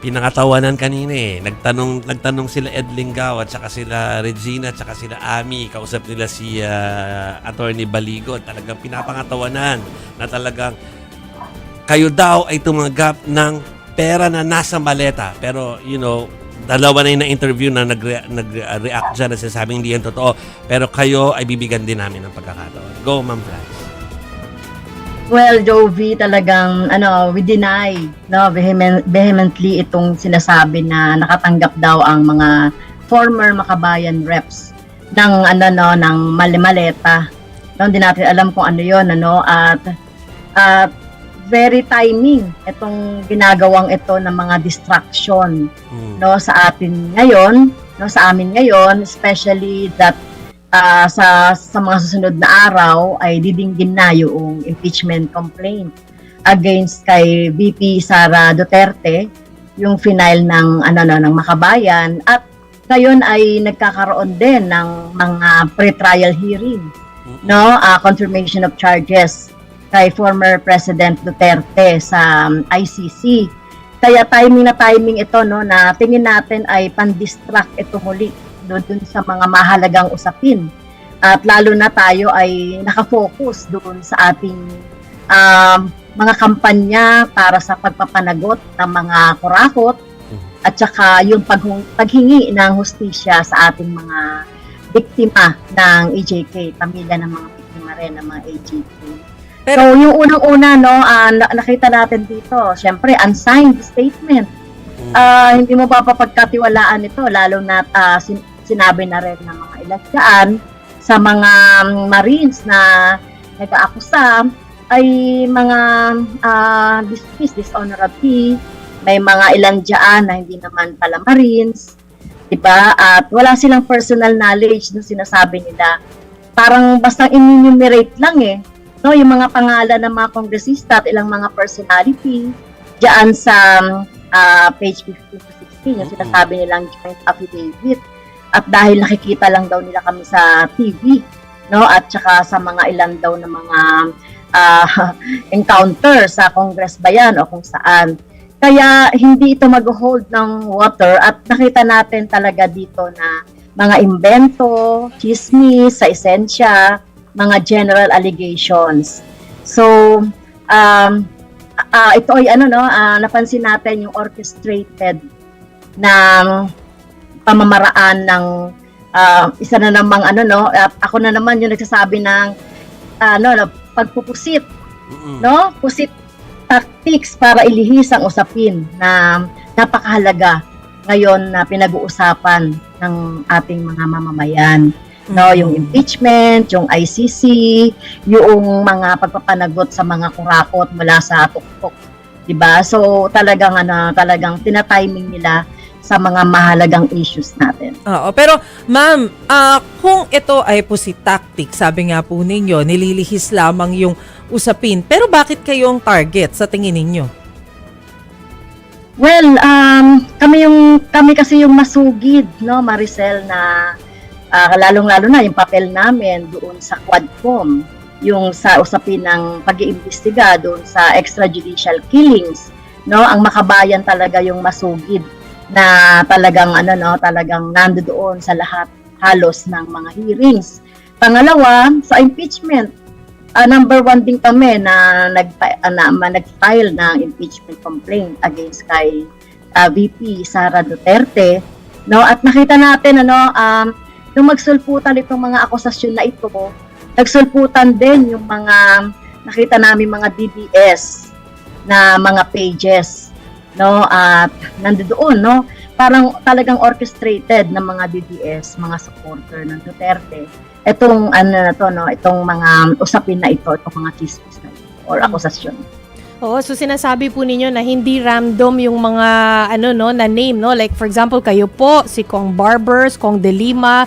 pinangatawanan kanina eh. Nagtanong sila Ed Lingao at saka sila Regina at saka sila Ami. Kausap nila si Attorney Baligo. Talagang pinapangatawanan na talagang kayo daw ay tumanggap ng pera na nasa maleta. Pero, dalawa na yung na-interview na nag-react dyan na sinasabing hindi yan totoo. Pero kayo ay bibigyan din namin ng pagkakataon. Go, Ma'am Franz. Well, Jovi, talagang we deny vehemently itong sinasabi na nakatanggap daw ang mga former Makabayan reps ng ng maleta. Hindi natin alam kung ano 'yon, at very timing itong ginagawang ito ng mga distraction sa atin ngayon, sa amin ngayon, especially that sa mga susunod na araw ay didinggin na yung impeachment complaint against kay VP Sara Duterte, yung final ng ng Makabayan, at ngayon ay nagkakaroon din ng mga pre-trial hearing, confirmation of charges kay former President Duterte sa ICC. Kaya timing ito, na tingin natin ay pan-distract ito muli doon sa mga mahalagang usapin. At lalo na tayo ay nakafocus doon sa ating mga kampanya para sa pagpapanagot ng mga kurakot at saka yung paghingi ng hustisya sa ating mga biktima ng EJK, pamilya ng mga biktima rin ng mga EJK. So, yung unang-una, nakita natin dito, syempre, unsigned statement. Hindi mo papapagkatiwalaan ito, lalo na sinabi na rin ng mga ilan dyan sa mga Marines na nag-aakusa ay mga dishonorably, may mga ilan dyan na hindi naman pala Marines, diba? At wala silang personal knowledge na sinasabi nila. Parang basta in-enumerate lang yung mga pangalan ng mga kongresista at ilang mga personality dyan sa page 15 to 16, yung sinasabi nilang joint affidavit. At dahil nakikita lang daw nila kami sa TV, at saka sa mga ilan daw na mga encounter sa Congress ba yan o kung saan. Kaya hindi ito mag-hold ng water at nakita natin talaga dito na mga invento, chismis, sa esensya, mga general allegations. So, ito ay napansin natin yung orchestrated na pamamaraan ng isa na namang ako na naman yung nagsasabi ng pagpupusit, pusit tactics para ilihis ang usapin na napakahalaga ngayon na pinag-uusapan ng ating mga mamamayan. Yung impeachment, yung ICC, yung mga pagpapanagot sa mga kurakot mula sa tuktok, 'di ba? So talagang tina-timing nila sa mga mahalagang issues natin. Oo, pero ma'am, kung ito ay pusit tactic, sabi nga po ninyo, nililihis lamang yung usapin. Pero bakit kayong target sa tingin ninyo? Well, kami kasi yung masugid, Maricel, na lalong-lalo na yung papel namin doon sa Quadcom, yung sa usapin ng pag-iimbestiga doon sa extrajudicial killings, ang Makabayan talaga yung masugid na talagang talagang nandoon sa lahat halos ng mga hearings. Pangalawa, sa impeachment, number one din kami na nag-file ng impeachment complaint against kay VP Sara Duterte, at nakita natin nung magsulputan itong mga akusasyon na ito, nagsulputan din yung mga nakita namin mga DDS na mga pages, at nandoon, parang talagang orchestrated ng mga DDS, mga supporter ng Duterte. Itong itong mga usapin na ito, itong mga chismis na ito, or akusasyon. Oo, so sinasabi po ninyo na hindi random yung mga na name, like for example kayo po si Kong Barbers, Kong De Lima,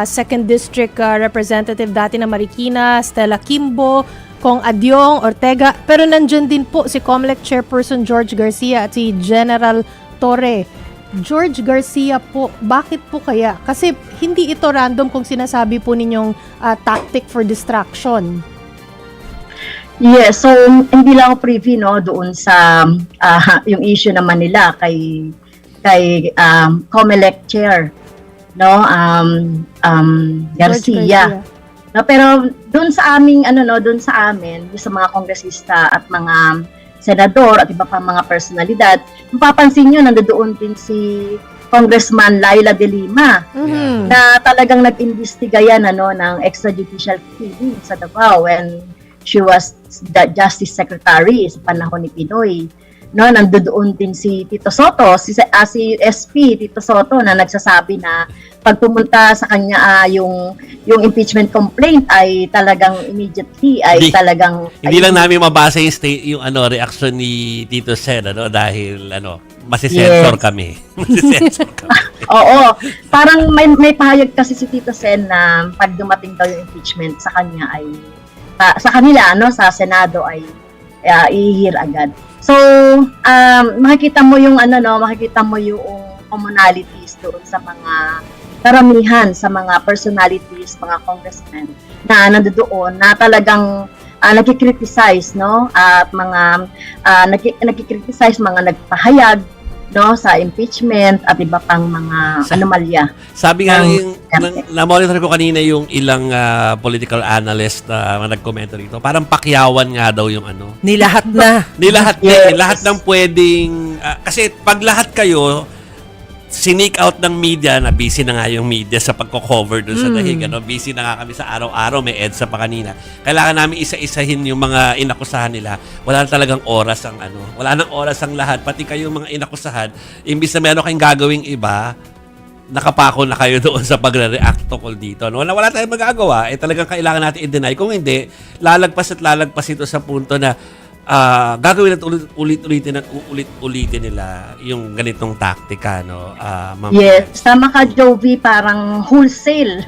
2nd District Representative dati na Marikina, Stella Kimbo, Kong Adyong, Ortega, pero nandiyan din po si COMELEC Chairperson George Garcia at si General Torre. George Garcia po, bakit po kaya? Kasi hindi ito random kung sinasabi po ninyong tactic for distraction. Yes, so hindi lang ako privy no doon sa yung issue naman nila kay COMELEC chair no George Garcia. No, pero doon sa aming doon sa amin, yung sa mga kongresista at mga senador at iba pa mga personalidad, mapapansin niyo nandoon din si Congressman Laila De Lima Mhm. na talagang nag-imbestiga yan ng extrajudicial killing sa Davao when she was the Justice Secretary sa panahon ni Pinoy. No, nandoon din si Tito Soto, si SP Tito Soto na nagsasabi na pag pumunta sa kanya yung impeachment complaint ay talagang immediately ay Hindi- talagang Hindi lang namin mabasa yung reaction ni Tito Sen dahil masisensor Yes. kami. Masisensor kami. Oo, parang may pahayag kasi si Tito Sen na pag dumating daw yung impeachment sa kanya ay sa kanila sa Senado ay i-hear agad. So, makikita mo yung commonalities doon sa mga karamihan sa mga personalities, mga congressmen na nandoon na talagang nagki-criticize at mga nagki-criticize mga nagpahayag sa impeachment at iba pang mga anomalya. Sabi nga yung Correct. na-monitor ko kanina yung ilang political analyst na nag-comment rito. Parang pakyawan nga daw yung Nilahat na. Nilahat Yes. lahat ng pwedeng kasi pag lahat kayo sinik out ng media, na busy na nga yung media sa pagko-cover doon sa dahig. Busy na nga kami sa araw-araw, may EDSA pa kanina. Kailangan namin isa-isahin yung mga inakusahan nila. Wala na talagang oras ang wala nang oras ang lahat. Pati kayo mga inakusahan, imbis na meron kayong gagawing iba, nakapako na kayo doon sa pagre-react tungkol dito. Wala tayong magagawa. Talagang kailangan natin i-deny. Kung hindi, lalagpas ito sa punto na gagawin at ulit-ulitin nila yung ganitong taktika, Ma'am. Yes, tama ka, Jovi, parang wholesale.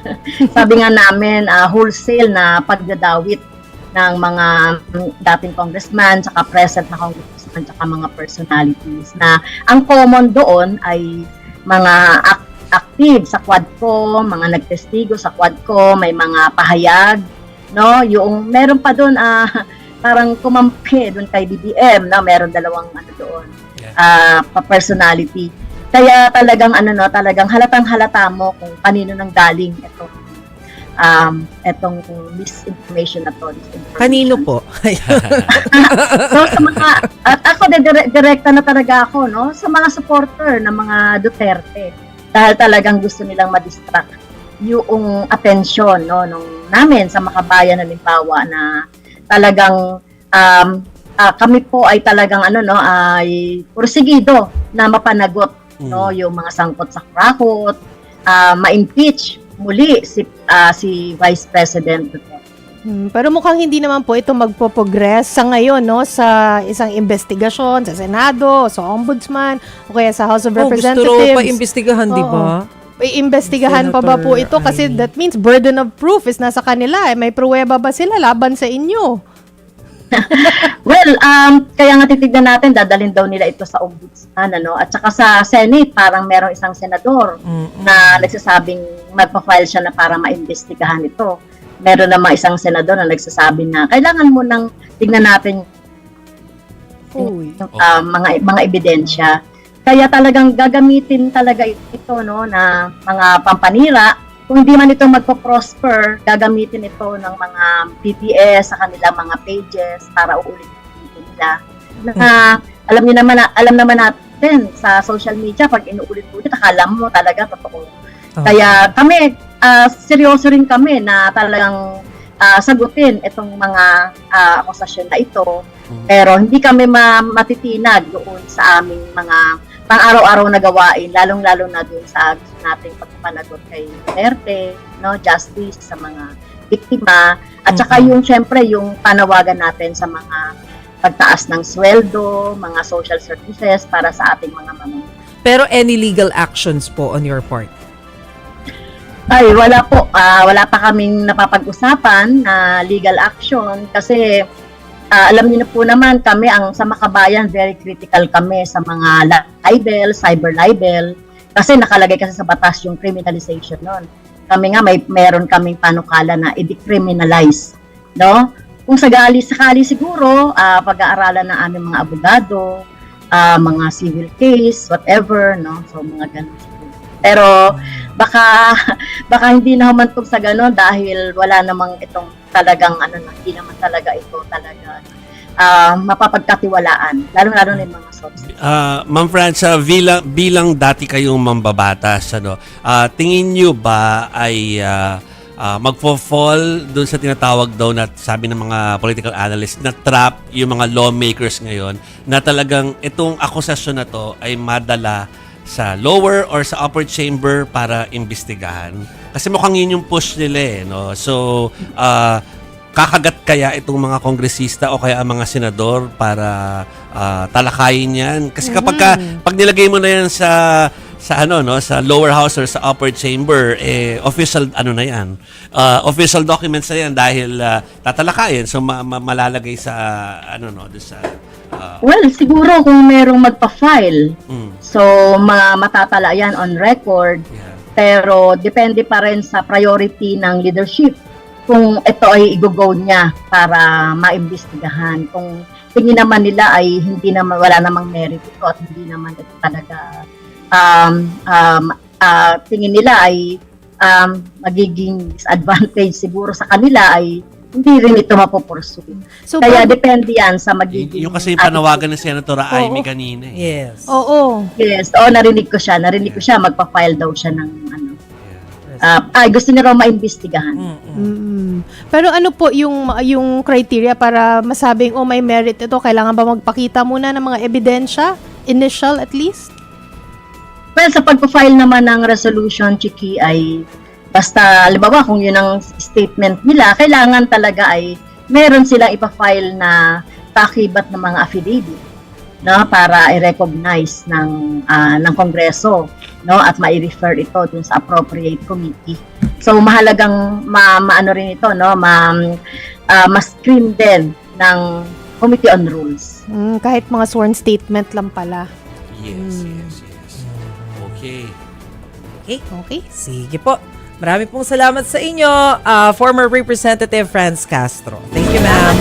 Sabi nga namin, wholesale na pagdadawit ng mga dating congressman, saka present na congressman, saka mga personalities na ang common doon ay mga active sa Quadco, mga nagtestigo sa Quadco, may mga pahayag, yung meron pa doon parang kumampi doon kay BBM na meron dalawang doon personality. Kaya talagang talagang halatang-halata mo kung kanino nang galing etong misinformation na to. Kanino po? So sa mga at ako direkta na talaga ako sa mga supporter ng mga Duterte dahil talagang gusto nilang ma-distract yung atensyon nung namin sa makabayan ng Limbawa na talagang kami po ay talagang ay porsigido na mapanagot yung mga sangkot sa krakot, ma-impeach muli si Vice President Duterte. Pero mukhang hindi naman po ito magpo-progress sa ngayon sa isang investigasyon sa Senado, sa Ombudsman, o kaya sa House of Gusto Representatives. raw pa imbestigahan, di ba? Iimbestigahan pa ba po ito? Kasi that means burden of proof is nasa kanila. May pruweba ba sila laban sa inyo? Well, kaya nga titignan natin, dadalhin daw nila ito sa Ombudsman, at saka sa Senate, parang merong isang senador na nagsasabing magpa-file siya na para maimbestigahan ito. Meron naman isang senador na nagsasabi na kailangan mo nang tignan natin yung mga ebidensya. Kaya talagang gagamitin talaga ito na mga pampanira. Kung hindi man ito magpo-prosper, gagamitin ito ng mga PPS sa kanilang mga pages para uulit-ulitin nila. Alam naman natin sa social media, pag inuulit-ulit, akala mo talaga totoo. Kaya kami, seryoso rin kami na talagang sagutin itong mga akusasyon na ito. Pero hindi kami matitinag doon sa aming mga pang-araw-araw na gawain, lalong-lalo na doon sa gusto nating pagpapanagot kay Duterte, justice sa mga biktima, at saka yung syempre yung panawagan natin sa mga pagtaas ng sweldo, mga social services para sa ating mga mamamayan. Pero any legal actions po on your part? Ay, wala po. Wala pa kaming napapag-usapan na legal action kasi alam niyo na po naman kami sa Makabayan, very critical kami sa mga libel, cyber libel kasi nakalagay kasi sa batas yung criminalization nun. Kami nga meron kaming panukala na i-decriminalize, kung sakali siguro, pag-aaralan ng aming mga abogado, mga civil case, whatever, no? So, mga ganun siguro. Pero, baka hindi na humantong sa ganun dahil wala namang itong talagang, hindi naman talaga ito talaga mapapagkatiwalaan. Lalo-lalo na yung mga sources. Ma'am Francia, bilang dati kayong mambabatas, tingin nyo ba ay magfo-fall doon sa tinatawag daw na sabi ng mga political analysts na trap yung mga lawmakers ngayon na talagang itong akusasyon na to ay madala sa lower or sa upper chamber para imbestigahan? Kasi mukhang yun yung push nila no? So, kakagat kaya itong mga kongresista o kaya ang mga senador para talakayin yan? Kasi pag nilagay mo na yan sa lower house or sa upper chamber, official na yan. Official documents na yan dahil tatalakayin. So malalagay sa doon sa Well, siguro kung merong magpa-file, mm, so matatala yan on record, yeah. pero depende pa rin sa priority ng leadership kung ito ay i-go niya para maimbestigahan. Kung tingin naman nila ay wala namang merit ito at hindi naman ito talaga tingin nila ay magiging disadvantage siguro sa kanila ay hindi rin ito mapupursue. So, Kaya depende yan sa magiging... Yung kasi yung panawagan ni Senator Amy Oo. kanina. Yes. Oo. Yes, narinig ko siya. Magpa-file daw siya ng Yeah. gusto niya raw maimbestigahan. Pero ano po yung criteria para masabing may merit ito? Kailangan ba magpakita muna ng mga ebidensya? Initial at least? Well, sa pagpa-file naman ng resolution, Chiki, ay basta, halimbawa, kung yun ang statement nila, kailangan talaga ay meron silang ipa-file na pakibat ng mga affidavit, no, para i-recognize ng Kongreso, no, at mai-refer ito dun sa appropriate committee. So mahalagang maano rin ito, no, ma-screen din ng Committee on Rules. Kahit mga sworn statement lang pala. Yes. Okay. Okay. Sige po. Marami pong salamat sa inyo, former Representative Franz Castro. Thank you, ma'am.